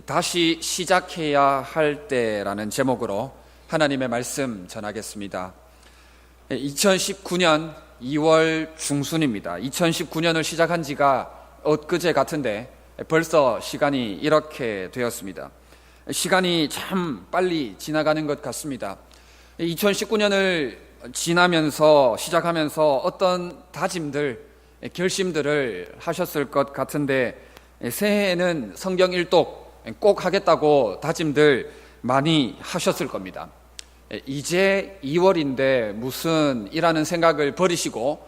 다시 시작해야 할 때라는 제목으로 하나님의 말씀 전하겠습니다. 2019년 2월 중순입니다. 2019년을 시작한 지가 엊그제 같은데 벌써 시간이 이렇게 되었습니다. 시간이 참 빨리 지나가는 것 같습니다. 2019년을 지나면서 시작하면서 어떤 다짐들, 결심들을 하셨을 것 같은데 새해에는 성경 일독 꼭 하겠다고 다짐들 많이 하셨을 겁니다. 이제 2월인데 무슨 이라는 생각을 버리시고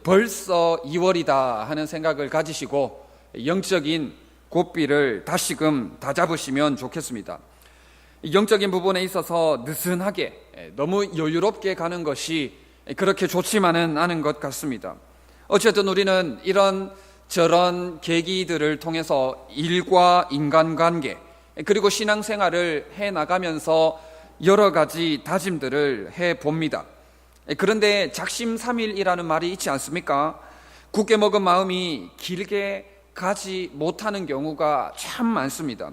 벌써 2월이다 하는 생각을 가지시고 영적인 고삐를 다시금 다잡으시면 좋겠습니다. 영적인 부분에 있어서 느슨하게 너무 여유롭게 가는 것이 그렇게 좋지만은 않은 것 같습니다. 어쨌든 우리는 이런 저런 계기들을 통해서 일과 인간관계 그리고 신앙생활을 해나가면서 여러 가지 다짐들을 해봅니다. 그런데 작심삼일이라는 말이 있지 않습니까? 굳게 먹은 마음이 길게 가지 못하는 경우가 참 많습니다.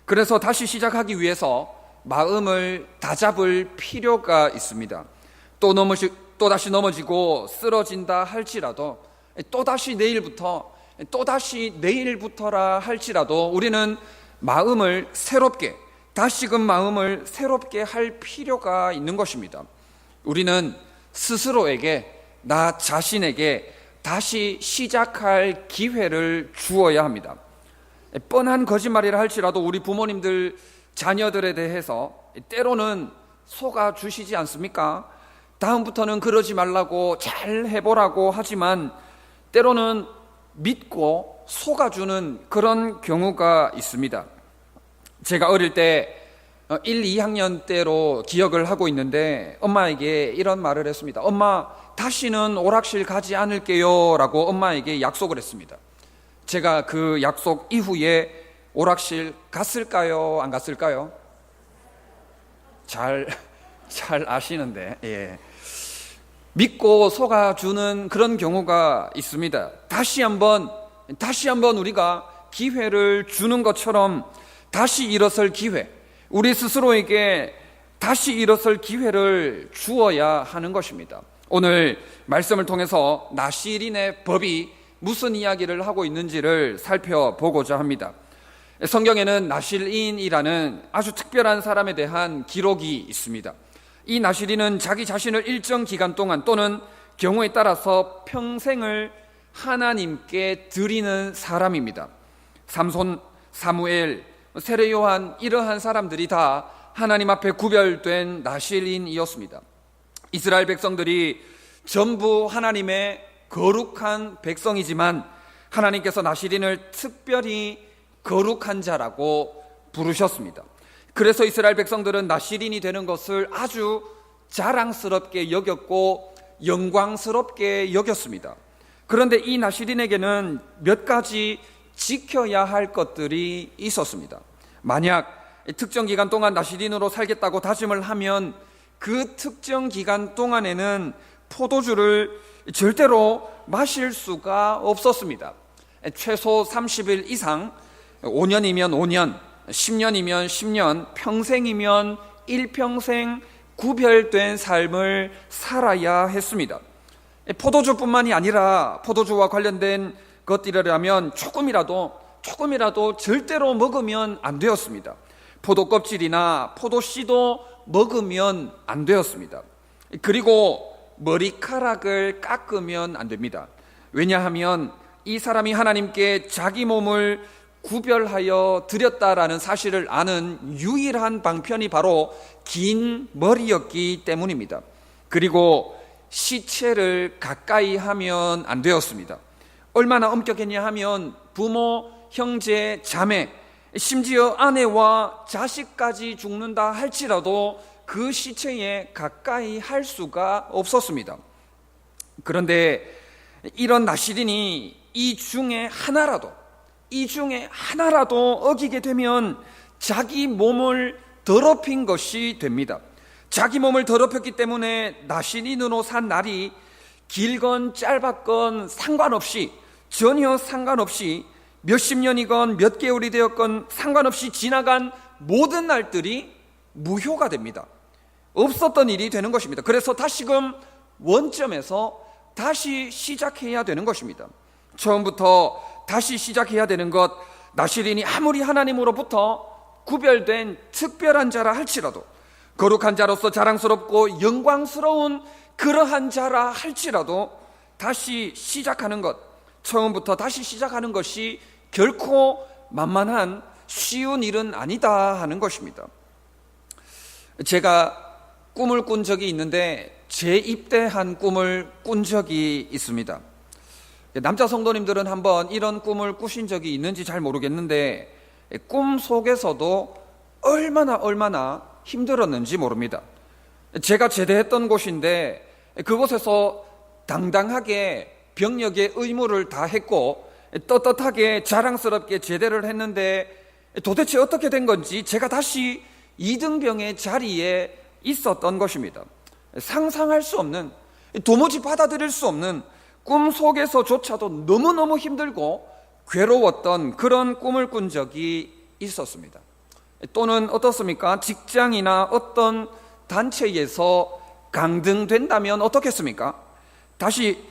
그래서 다시 시작하기 위해서 마음을 다잡을 필요가 있습니다. 또다시 넘어지고 쓰러진다 할지라도 또다시 내일부터라 할지라도 우리는 마음을 새롭게, 다시금 마음을 새롭게 할 필요가 있는 것입니다. 우리는 스스로에게, 나 자신에게 다시 시작할 기회를 주어야 합니다. 뻔한 거짓말이라 할지라도 우리 부모님들 자녀들에 대해서 때로는 속아주시지 않습니까? 다음부터는 그러지 말라고 잘 해보라고 하지만 때로는 믿고 속아주는 그런 경우가 있습니다. 제가 어릴 때 1, 2학년 때로 기억을 하고 있는데 엄마에게 이런 말을 했습니다. 엄마, 다시는 오락실 가지 않을게요 라고 엄마에게 약속을 했습니다. 제가 그 약속 이후에 오락실 갔을까요? 안 갔을까요? 잘 아시는데, 예. 믿고 속아주는 그런 경우가 있습니다. 다시 한번 우리가 기회를 주는 것처럼 다시 일어설 기회, 우리 스스로에게 다시 일어설 기회를 주어야 하는 것입니다. 오늘 말씀을 통해서 나실인의 법이 무슨 이야기를 하고 있는지를 살펴보고자 합니다. 성경에는 나실인이라는 아주 특별한 사람에 대한 기록이 있습니다. 이 나실인은 자기 자신을 일정 기간 동안 또는 경우에 따라서 평생을 하나님께 드리는 사람입니다. 삼손, 사무엘, 세례 요한 이러한 사람들이 다 하나님 앞에 구별된 나실인이었습니다. 이스라엘 백성들이 전부 하나님의 거룩한 백성이지만 하나님께서 나실인을 특별히 거룩한 자라고 부르셨습니다. 그래서 이스라엘 백성들은 나실인이 되는 것을 아주 자랑스럽게 여겼고 영광스럽게 여겼습니다. 그런데 이 나실인에게는 몇 가지 지켜야 할 것들이 있었습니다. 만약 특정 기간 동안 나실인으로 살겠다고 다짐을 하면 그 특정 기간 동안에는 포도주를 절대로 마실 수가 없었습니다. 최소 30일 이상, 5년이면 5년, 10년이면 10년, 평생이면 일평생 구별된 삶을 살아야 했습니다. 포도주뿐만이 아니라 포도주와 관련된 것들이라면 조금이라도 절대로 먹으면 안 되었습니다. 포도 껍질이나 포도 씨도 먹으면 안 되었습니다. 그리고 머리카락을 깎으면 안 됩니다. 왜냐하면 이 사람이 하나님께 자기 몸을 구별하여 드렸다라는 사실을 아는 유일한 방편이 바로 긴 머리였기 때문입니다. 그리고 시체를 가까이 하면 안 되었습니다. 얼마나 엄격했냐 하면 부모, 형제, 자매, 심지어 아내와 자식까지 죽는다 할지라도 그 시체에 가까이 할 수가 없었습니다. 그런데 이런 나실인이 이 중에 하나라도 어기게 되면 자기 몸을 더럽힌 것이 됩니다. 자기 몸을 더럽혔기 때문에 나실인으로 산 날이 길건 짧았건 상관없이, 전혀 상관없이 몇십 년이건 몇 개월이 되었건 상관없이 지나간 모든 날들이 무효가 됩니다. 없었던 일이 되는 것입니다. 그래서 다시금 원점에서 다시 시작해야 되는 것입니다. 처음부터 다시 시작해야 되는 것, 나시린이 아무리 하나님으로부터 구별된 특별한 자라 할지라도, 거룩한 자로서 자랑스럽고 영광스러운 그러한 자라 할지라도 다시 시작하는 것, 처음부터 다시 시작하는 것이 결코 만만한 쉬운 일은 아니다 하는 것입니다. 제가 꿈을 꾼 적이 있는데 재입대한 꿈을 꾼 적이 있습니다. 남자 성도님들은 한번 이런 꿈을 꾸신 적이 있는지 잘 모르겠는데 꿈 속에서도 얼마나 힘들었는지 모릅니다. 제가 제대했던 곳인데 그곳에서 당당하게 병력의 의무를 다했고 떳떳하게 자랑스럽게 제대를 했는데 도대체 어떻게 된 건지 제가 다시 이등병의 자리에 있었던 것입니다. 상상할 수 없는, 도무지 받아들일 수 없는 꿈 속에서조차도 너무너무 힘들고 괴로웠던 그런 꿈을 꾼 적이 있었습니다. 또는 어떻습니까? 직장이나 어떤 단체에서 강등된다면 어떻겠습니까?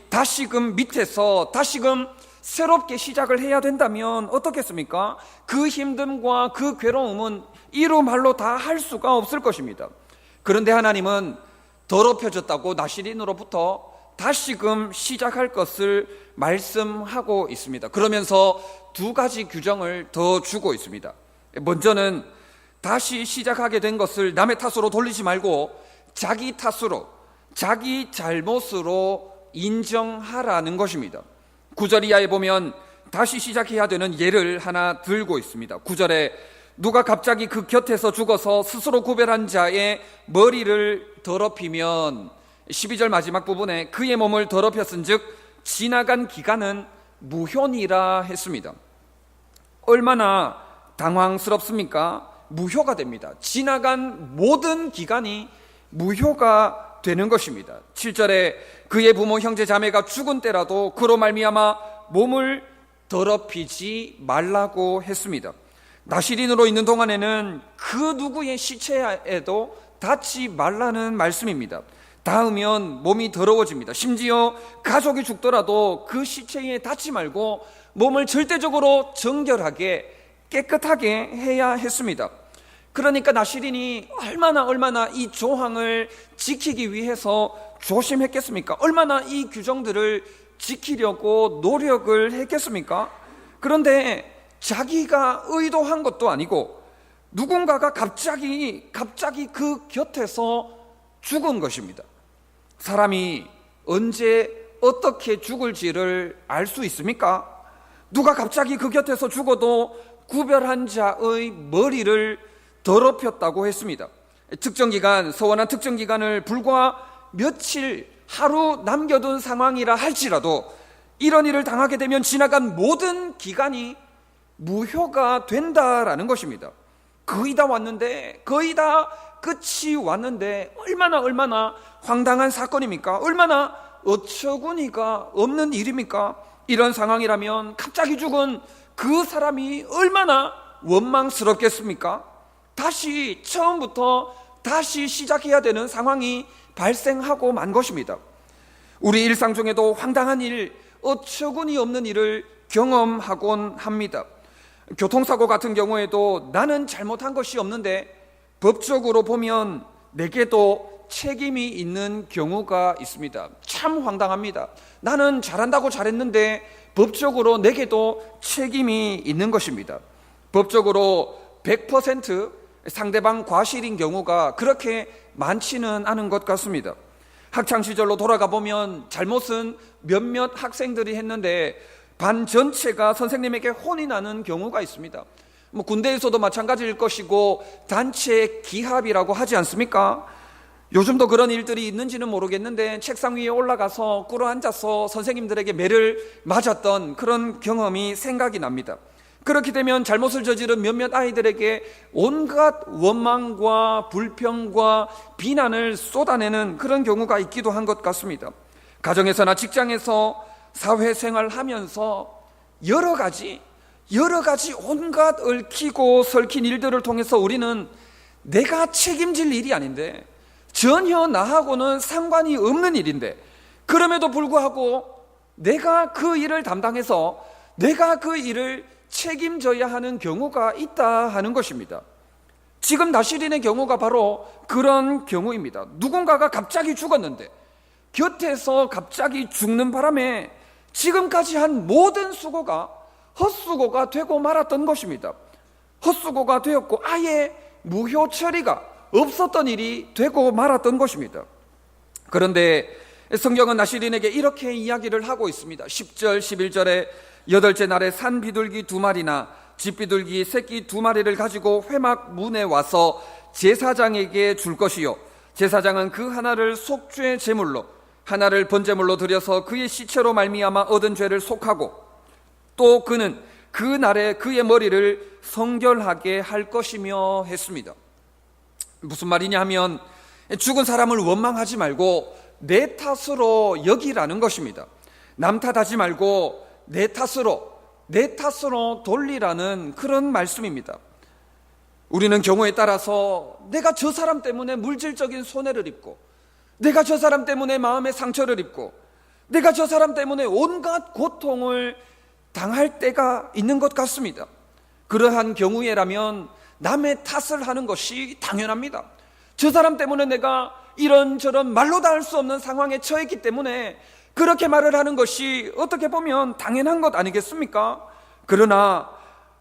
다시금 밑에서 다시금 새롭게 시작을 해야 된다면 어떻겠습니까? 그 힘듦과 그 괴로움은 이루 말로 다 할 수가 없을 것입니다. 그런데 하나님은 더럽혀졌다고 나시린으로부터 다시금 시작할 것을 말씀하고 있습니다. 그러면서 두 가지 규정을 더 주고 있습니다. 먼저는 다시 시작하게 된 것을 남의 탓으로 돌리지 말고 자기 탓으로, 자기 잘못으로 인정하라는 것입니다. 9절 이하에 보면 다시 시작해야 되는 예를 하나 들고 있습니다. 9절에 누가 갑자기 그 곁에서 죽어서 스스로 구별한 자의 머리를 더럽히면, 12절 마지막 부분에 그의 몸을 더럽혔은즉 지나간 기간은 무효니라 했습니다. 얼마나 당황스럽습니까? 무효가 됩니다. 지나간 모든 기간이 무효가 되는 것입니다. 7절에 그의 부모 형제 자매가 죽은 때라도 그로 말미암아 몸을 더럽히지 말라고 했습니다. 나시린으로 있는 동안에는 그 누구의 시체에도 닿지 말라는 말씀입니다. 닿으면 몸이 더러워집니다. 심지어 가족이 죽더라도 그 시체에 닿지 말고 몸을 절대적으로 정결하게 깨끗하게 해야 했습니다. 그러니까 나시린이 얼마나 이 조항을 지키기 위해서 조심했겠습니까? 얼마나 이 규정들을 지키려고 노력을 했겠습니까? 그런데 자기가 의도한 것도 아니고 누군가가 갑자기 그 곁에서 죽은 것입니다. 사람이 언제 어떻게 죽을지를 알 수 있습니까? 누가 갑자기 그 곁에서 죽어도 구별한 자의 머리를 더럽혔다고 했습니다. 서원한 특정 기간을 불과 며칠, 하루 남겨둔 상황이라 할지라도 이런 일을 당하게 되면 지나간 모든 기간이 무효가 된다라는 것입니다. 거의 다 왔는데, 거의 다 끝이 왔는데 얼마나 황당한 사건입니까? 얼마나 어처구니가 없는 일입니까? 이런 상황이라면 갑자기 죽은 그 사람이 얼마나 원망스럽겠습니까? 다시 처음부터 다시 시작해야 되는 상황이 발생하고 만 것입니다. 우리 일상 중에도 황당한 일, 어처구니 없는 일을 경험하곤 합니다. 교통사고 같은 경우에도 나는 잘못한 것이 없는데 법적으로 보면 내게도 책임이 있는 경우가 있습니다. 참 황당합니다. 나는 잘한다고 잘했는데 법적으로 내게도 책임이 있는 것입니다. 법적으로 100% 상대방 과실인 경우가 그렇게 많지는 않은 것 같습니다. 학창시절로 돌아가 보면 잘못은 몇몇 학생들이 했는데 반 전체가 선생님에게 혼이 나는 경우가 있습니다. 군대에서도 마찬가지일 것이고 단체 기합이라고 하지 않습니까? 요즘도 그런 일들이 있는지는 모르겠는데 책상 위에 올라가서 꿇어 앉아서 선생님들에게 매를 맞았던 그런 경험이 생각이 납니다. 그렇게 되면 잘못을 저지른 몇몇 아이들에게 온갖 원망과 불평과 비난을 쏟아내는 그런 경우가 있기도 한 것 같습니다. 가정에서나 직장에서 사회생활하면서 여러 가지 여러 가지 온갖 얽히고 설킨 일들을 통해서 우리는 내가 책임질 일이 아닌데, 전혀 나하고는 상관이 없는 일인데, 그럼에도 불구하고 내가 그 일을 담당해서 내가 그 일을 책임져야 하는 경우가 있다 하는 것입니다. 지금 나시린의 경우가 바로 그런 경우입니다. 누군가가 갑자기 죽었는데 곁에서 갑자기 죽는 바람에 지금까지 한 모든 수고가 헛수고가 되고 말았던 것입니다. 헛수고가 되었고 아예 무효 처리가 없었던 일이 되고 말았던 것입니다. 그런데 성경은 나시린에게 이렇게 이야기를 하고 있습니다. 10절 11절에 여덟째 날에 산 비둘기 2마리나 집 비둘기 새끼 2마리를 가지고 회막 문에 와서 제사장에게 줄 것이요, 제사장은 그 하나를 속죄 제물로 하나를 번제물로 드려서 그의 시체로 말미암아 얻은 죄를 속하고, 또 그는 그 날에 그의 머리를 성결하게 할 것이며 했습니다. 무슨 말이냐 하면 죽은 사람을 원망하지 말고 내 탓으로 여기라는 것입니다. 남 탓하지 말고 내 탓으로 돌리라는 그런 말씀입니다. 우리는 경우에 따라서 내가 저 사람 때문에 물질적인 손해를 입고, 내가 저 사람 때문에 마음의 상처를 입고, 내가 저 사람 때문에 온갖 고통을 당할 때가 있는 것 같습니다. 그러한 경우에라면 남의 탓을 하는 것이 당연합니다. 저 사람 때문에 내가 이런저런 말로 다 할 수 없는 상황에 처했기 때문에 그렇게 말을 하는 것이 어떻게 보면 당연한 것 아니겠습니까? 그러나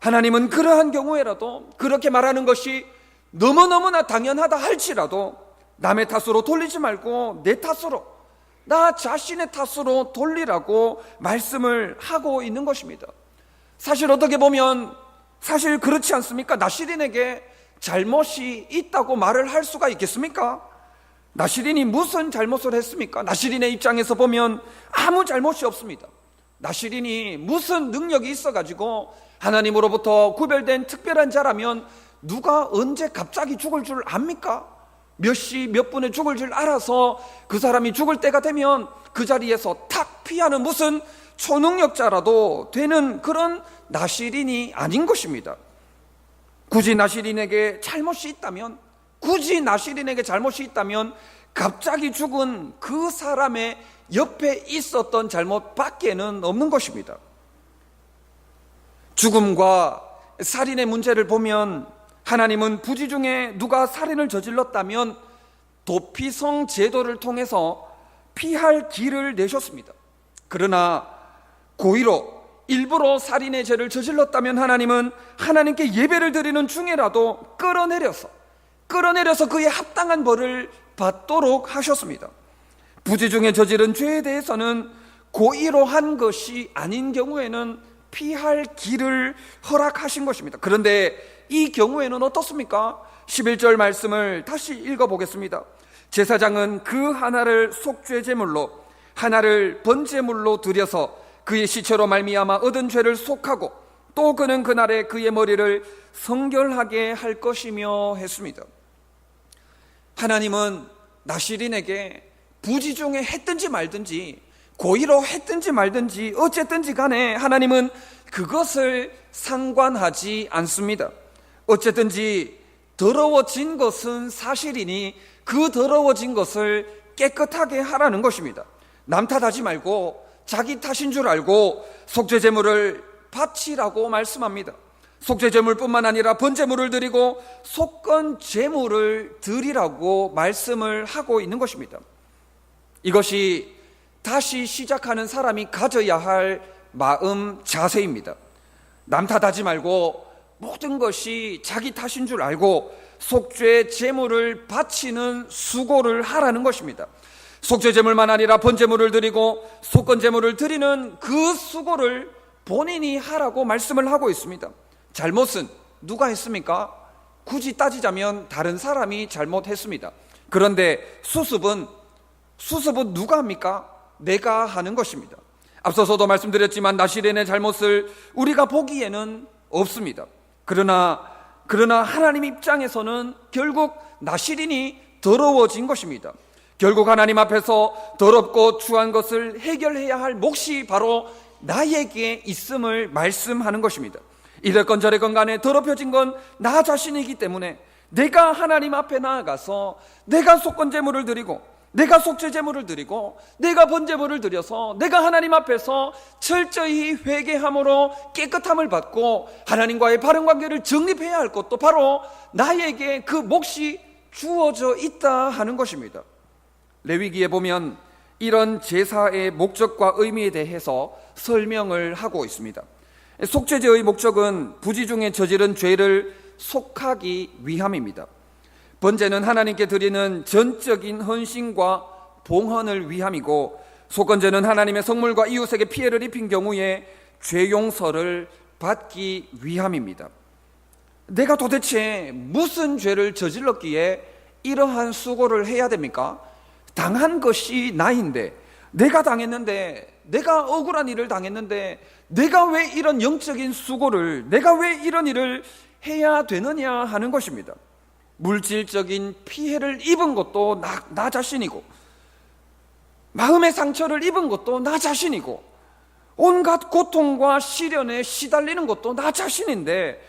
하나님은 그러한 경우에라도 그렇게 말하는 것이 너무너무나 당연하다 할지라도 남의 탓으로 돌리지 말고 내 탓으로, 나 자신의 탓으로 돌리라고 말씀을 하고 있는 것입니다. 사실 어떻게 보면 사실 그렇지 않습니까? 나시린에게 잘못이 있다고 말을 할 수가 있겠습니까? 나시린이 무슨 잘못을 했습니까? 나시린의 입장에서 보면 아무 잘못이 없습니다. 나시린이 무슨 능력이 있어가지고 하나님으로부터 구별된 특별한 자라면 누가 언제 갑자기 죽을 줄 압니까? 몇 시 몇 분에 죽을 줄 알아서 그 사람이 죽을 때가 되면 그 자리에서 탁 피하는 무슨 초능력자라도 되는 그런 나시린이 아닌 것입니다. 굳이 나시린에게 잘못이 있다면 갑자기 죽은 그 사람의 옆에 있었던 잘못밖에는 없는 것입니다. 죽음과 살인의 문제를 보면 하나님은 부지 중에 누가 살인을 저질렀다면 도피성 제도를 통해서 피할 길을 내셨습니다. 그러나 고의로 일부러 살인의 죄를 저질렀다면 하나님은 하나님께 예배를 드리는 중에라도 끌어내려서 그에 합당한 벌을 받도록 하셨습니다. 부지 중에 저지른 죄에 대해서는 고의로 한 것이 아닌 경우에는 피할 길을 허락하신 것입니다. 그런데 이 경우에는 어떻습니까? 11절 말씀을 다시 읽어보겠습니다. 제사장은 그 하나를 속죄 제물로 하나를 번제물로 드려서 그의 시체로 말미암아 얻은 죄를 속하고, 또 그는 그날에 그의 머리를 성결하게 할 것이며 했습니다. 하나님은 나시린에게 부지 중에 했든지 말든지, 고의로 했든지 말든지 어쨌든지 간에 하나님은 그것을 상관하지 않습니다. 어쨌든지 더러워진 것은 사실이니 그 더러워진 것을 깨끗하게 하라는 것입니다. 남 탓하지 말고 자기 탓인 줄 알고 속죄제물을 바치라고 말씀합니다. 속죄제물뿐만 아니라 번제물을 드리고 속건제물을 드리라고 말씀을 하고 있는 것입니다. 이것이 다시 시작하는 사람이 가져야 할 마음 자세입니다. 남 탓하지 말고 모든 것이 자기 탓인 줄 알고 속죄 제물을 바치는 수고를 하라는 것입니다. 속죄 제물만 아니라 번제물을 드리고 속건 제물을 드리는 그 수고를 본인이 하라고 말씀을 하고 있습니다. 잘못은 누가 했습니까? 굳이 따지자면 다른 사람이 잘못했습니다. 그런데 수습은 누가 합니까? 내가 하는 것입니다. 앞서서도 말씀드렸지만 나시린의 잘못을 우리가 보기에는 없습니다. 그러나 하나님 입장에서는 결국 나시린이 더러워진 것입니다. 결국 하나님 앞에서 더럽고 추한 것을 해결해야 할 몫이 바로 나에게 있음을 말씀하는 것입니다. 이랬건 저랬건 간에 더럽혀진 건 나 자신이기 때문에 내가 하나님 앞에 나아가서 내가 속건 제물을 드리고 내가 속죄 제물을 드리고 내가 번제물을 드려서 내가 하나님 앞에서 철저히 회개함으로 깨끗함을 받고 하나님과의 바른 관계를 정립해야 할 것도 바로 나에게 그 몫이 주어져 있다 하는 것입니다. 레위기에 보면 이런 제사의 목적과 의미에 대해서 설명을 하고 있습니다. 속죄제의 목적은 부지 중에 저지른 죄를 속하기 위함입니다. 번제는 하나님께 드리는 전적인 헌신과 봉헌을 위함이고, 속건제는 하나님의 성물과 이웃에게 피해를 입힌 경우에 죄 용서를 받기 위함입니다. 내가 도대체 무슨 죄를 저질렀기에 이러한 수고를 해야 됩니까? 당한 것이 나인데, 내가 당했는데, 내가 억울한 일을 당했는데 내가 왜 이런 영적인 수고를, 내가 왜 이런 일을 해야 되느냐 하는 것입니다. 물질적인 피해를 입은 것도 나 자신이고, 마음의 상처를 입은 것도 나 자신이고, 온갖 고통과 시련에 시달리는 것도 나 자신인데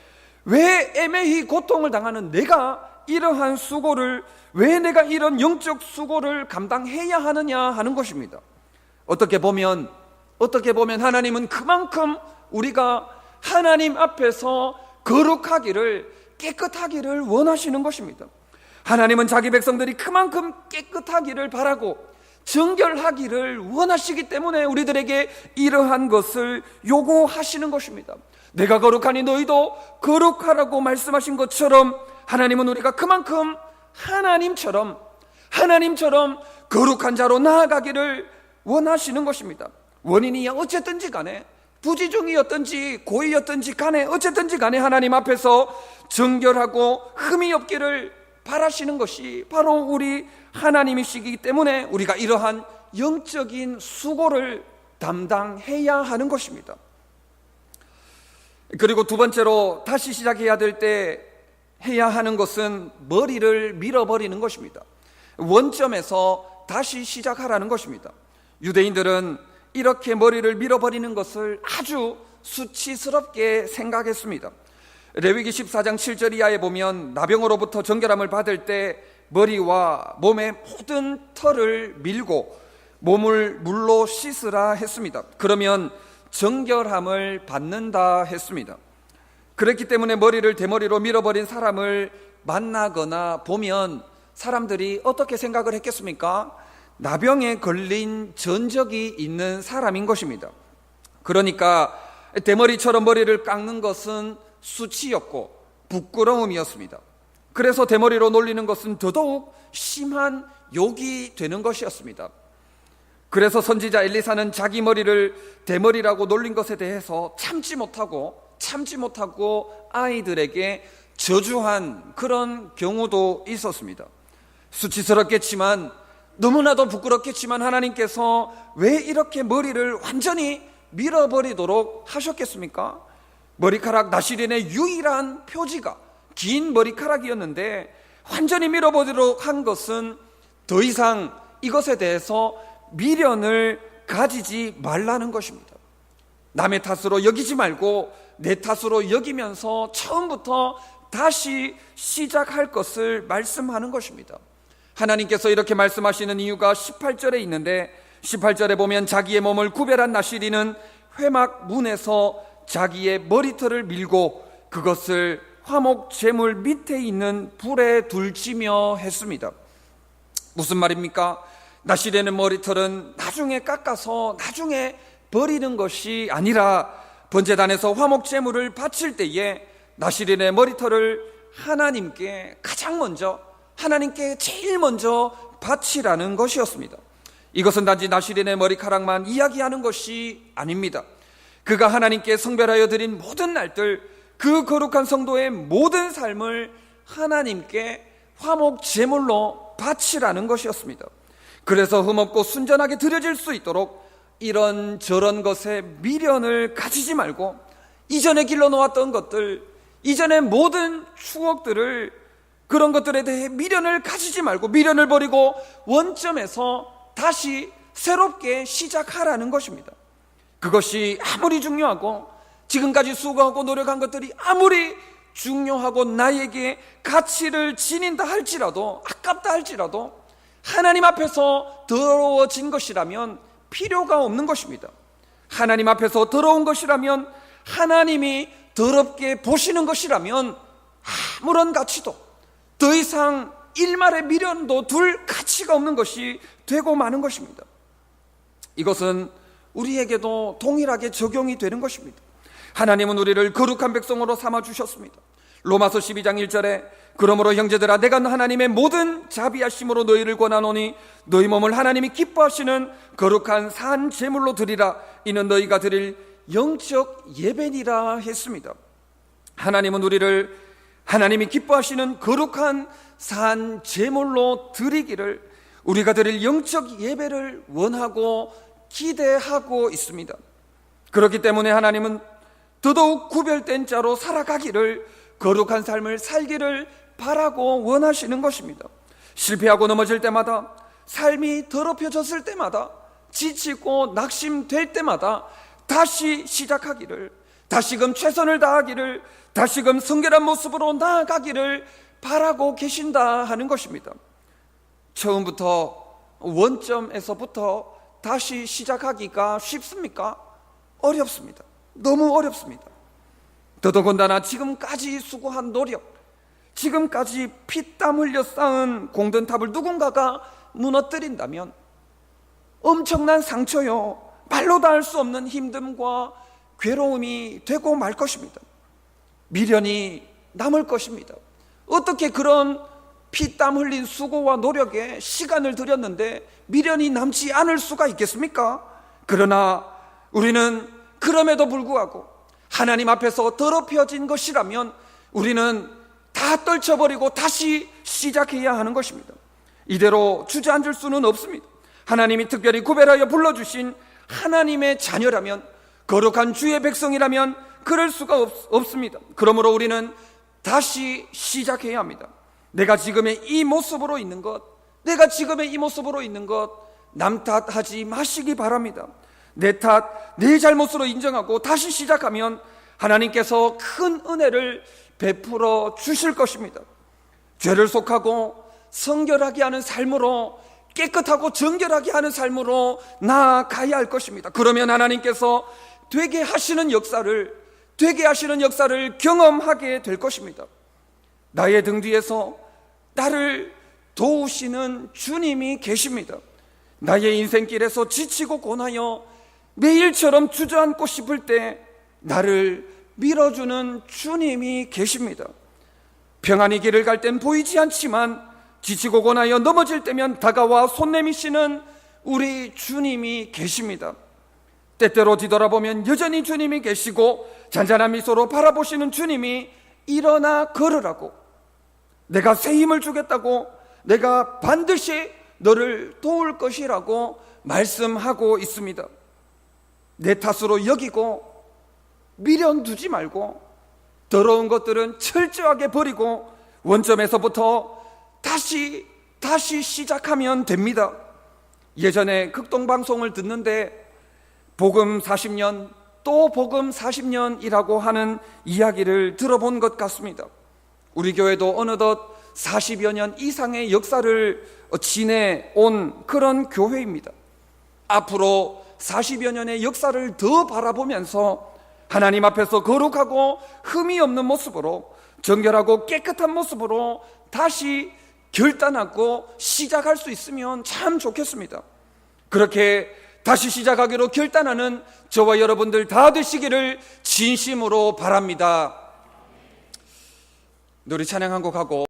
왜 애매히 고통을 당하는 내가 이러한 수고를, 왜 내가 이런 영적 수고를 감당해야 하느냐 하는 것입니다. 어떻게 보면 하나님은 그만큼 우리가 하나님 앞에서 거룩하기를, 깨끗하기를 원하시는 것입니다. 하나님은 자기 백성들이 그만큼 깨끗하기를 바라고 정결하기를 원하시기 때문에 우리들에게 이러한 것을 요구하시는 것입니다. 내가 거룩하니 너희도 거룩하라고 말씀하신 것처럼 하나님은 우리가 그만큼 하나님처럼 거룩한 자로 나아가기를 원하시는 것입니다. 원인이 어쨌든지 간에, 부지중이었든지 고의였든지 간에, 어쨌든지 간에 하나님 앞에서 정결하고 흠이 없기를 바라시는 것이 바로 우리 하나님이시기 때문에 우리가 이러한 영적인 수고를 담당해야 하는 것입니다. 그리고 두 번째로 다시 시작해야 될 때 해야 하는 것은 머리를 밀어버리는 것입니다. 원점에서 다시 시작하라는 것입니다. 유대인들은 이렇게 머리를 밀어버리는 것을 아주 수치스럽게 생각했습니다. 레위기 14장 7절 이하에 보면 나병으로부터 정결함을 받을 때 머리와 몸의 모든 털을 밀고 몸을 물로 씻으라 했습니다. 그러면 정결함을 받는다 했습니다. 그렇기 때문에 머리를 대머리로 밀어버린 사람을 만나거나 보면 사람들이 어떻게 생각을 했겠습니까? 나병에 걸린 전적이 있는 사람인 것입니다. 그러니까 대머리처럼 머리를 깎는 것은 수치였고 부끄러움이었습니다. 그래서 대머리로 놀리는 것은 더더욱 심한 욕이 되는 것이었습니다. 그래서 선지자 엘리사는 자기 머리를 대머리라고 놀린 것에 대해서 참지 못하고 아이들에게 저주한 그런 경우도 있었습니다. 수치스럽겠지만, 너무나도 부끄럽겠지만 하나님께서 왜 이렇게 머리를 완전히 밀어버리도록 하셨겠습니까? 머리카락, 나시린의 유일한 표지가 긴 머리카락이었는데 완전히 밀어버리도록 한 것은 더 이상 이것에 대해서 미련을 가지지 말라는 것입니다. 남의 탓으로 여기지 말고 내 탓으로 여기면서 처음부터 다시 시작할 것을 말씀하는 것입니다. 하나님께서 이렇게 말씀하시는 이유가 18절에 있는데, 18절에 보면 자기의 몸을 구별한 나시린은 회막 문에서 자기의 머리털을 밀고 그것을 화목 제물 밑에 있는 불에 둘지며 했습니다. 무슨 말입니까? 나시린의 머리털은 나중에 깎아서 나중에 버리는 것이 아니라 번제단에서 화목 제물을 바칠 때에 나시린의 머리털을 하나님께 가장 먼저, 하나님께 제일 먼저 바치라는 것이었습니다. 이것은 단지 나시린의 머리카락만 이야기하는 것이 아닙니다. 그가 하나님께 성별하여 드린 모든 날들, 그 거룩한 성도의 모든 삶을 하나님께 화목 제물로 바치라는 것이었습니다. 그래서 흠없고 순전하게 드려질 수 있도록 이런 저런 것에 미련을 가지지 말고, 이전에 길러놓았던 것들, 이전의 모든 추억들을, 그런 것들에 대해 미련을 가지지 말고 미련을 버리고 원점에서 다시 새롭게 시작하라는 것입니다. 그것이 아무리 중요하고 지금까지 수고하고 노력한 것들이 아무리 중요하고 나에게 가치를 지닌다 할지라도, 아깝다 할지라도 하나님 앞에서 더러워진 것이라면 필요가 없는 것입니다. 하나님 앞에서 더러운 것이라면, 하나님이 더럽게 보시는 것이라면 아무런 가치도, 더 이상 일말의 미련도 둘 가치가 없는 것이 되고 마는 것입니다. 이것은 우리에게도 동일하게 적용이 되는 것입니다. 하나님은 우리를 거룩한 백성으로 삼아주셨습니다. 로마서 12장 1절에 그러므로 형제들아 내가 하나님의 모든 자비하심으로 너희를 권하노니 너희 몸을 하나님이 기뻐하시는 거룩한 산 제물로 드리라. 이는 너희가 드릴 영적 예배니라 했습니다. 하나님은 우리를 하나님이 기뻐하시는 거룩한 산 제물로 드리기를, 우리가 드릴 영적 예배를 원하고 기대하고 있습니다. 그렇기 때문에 하나님은 더더욱 구별된 자로 살아가기를, 거룩한 삶을 살기를 바라고 원하시는 것입니다. 실패하고 넘어질 때마다, 삶이 더럽혀졌을 때마다, 지치고 낙심될 때마다 다시 시작하기를, 다시금 최선을 다하기를, 다시금 성결한 모습으로 나아가기를 바라고 계신다 하는 것입니다. 처음부터 원점에서부터 다시 시작하기가 쉽습니까? 어렵습니다. 너무 어렵습니다. 더더군다나 지금까지 수고한 노력, 지금까지 피땀 흘려 쌓은 공든탑을 누군가가 무너뜨린다면 엄청난 상처요, 말로 다 할 수 없는 힘듦과 괴로움이 되고 말 것입니다. 미련이 남을 것입니다. 어떻게 그런 피땀 흘린 수고와 노력에 시간을 들였는데 미련이 남지 않을 수가 있겠습니까? 그러나 우리는 그럼에도 불구하고 하나님 앞에서 더럽혀진 것이라면 우리는 다 떨쳐버리고 다시 시작해야 하는 것입니다. 이대로 주저앉을 수는 없습니다. 하나님이 특별히 구별하여 불러주신 하나님의 자녀라면, 거룩한 주의 백성이라면 그럴 수가 없습니다. 그러므로 우리는 다시 시작해야 합니다. 내가 지금의 이 모습으로 있는 것, 내가 지금의 이 모습으로 있는 것 남 탓하지 마시기 바랍니다. 내 탓, 내 잘못으로 인정하고 다시 시작하면 하나님께서 큰 은혜를 베풀어 주실 것입니다. 죄를 속하고 성결하게 하는 삶으로, 깨끗하고 정결하게 하는 삶으로 나아가야 할 것입니다. 그러면 하나님께서 되게 하시는 역사를 경험하게 될 것입니다. 나의 등 뒤에서 나를 도우시는 주님이 계십니다. 나의 인생길에서 지치고 고나여 매일처럼 주저앉고 싶을 때 나를 밀어주는 주님이 계십니다. 평안히 길을 갈 땐 보이지 않지만 지치고 고나여 넘어질 때면 다가와 손 내미시는 우리 주님이 계십니다. 때때로 뒤돌아보면 여전히 주님이 계시고 잔잔한 미소로 바라보시는 주님이 일어나 걸으라고, 내가 새 힘을 주겠다고, 내가 반드시 너를 도울 것이라고 말씀하고 있습니다. 내 탓으로 여기고 미련 두지 말고 더러운 것들은 철저하게 버리고 원점에서부터 다시 시작하면 됩니다. 예전에 극동방송을 듣는데 복음 40년 또 복음 40년이라고 하는 이야기를 들어본 것 같습니다. 우리 교회도 어느덧 40여 년 이상의 역사를 지내온 그런 교회입니다. 앞으로 40여 년의 역사를 더 바라보면서 하나님 앞에서 거룩하고 흠이 없는 모습으로, 정결하고 깨끗한 모습으로 다시 결단하고 시작할 수 있으면 참 좋겠습니다. 그렇게 다시 시작하기로 결단하는 저와 여러분들 다 되시기를 진심으로 바랍니다. 우리 찬양 한 곡 하고